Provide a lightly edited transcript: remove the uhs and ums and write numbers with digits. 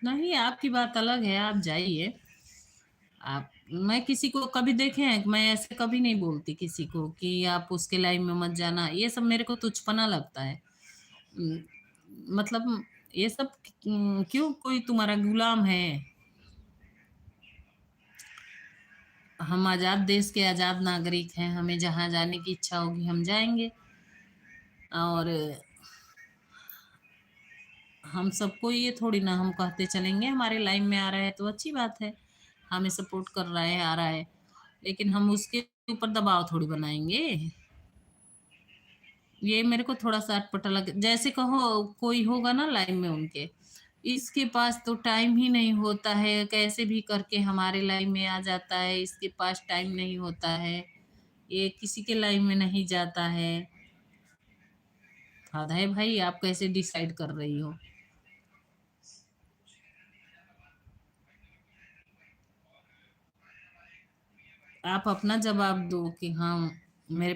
नहीं, आपकी बात अलग है, आप जाइए। आप मैं किसी को कभी देखे हैं, मैं ऐसे कभी नहीं बोलती किसी को कि आप उसके लाइन में मत जाना, ये सब मेरे को तुच्छपना लगता है। उम, मतलब ये सब क्यों कोई तुम्हारा गुलाम है? हम आज़ाद देश के आज़ाद नागरिक हैं, हमें जहाँ जाने की इच्छा होगी हम जाएँगे। और हम सबको ये थोड़ी ना हम कहते चलेंगे हमारे लाइन में आ रहा है तो अच्छी बात है, हमें सपोर्ट कर रहा है, आ रहा है, लेकिन हम उसके ऊपर दबाव थोड़ी बनाएँगे। ये मेरे को थोड़ा-सा अटपटा लग जैसे कहो कोई होगा ना लाइन में उनके, इसके पास तो टाइम ही नहीं होता है, कैसे भी करके हमारे लाइन में आ जाता है, इसके पास टाइम नहीं होता है, ये किसी के लाइन में नहीं जाता है। हद है भाई, आप कैसे डिसाइड कर रही हो? आप अपना जवाब दो कि हाँ, मेरे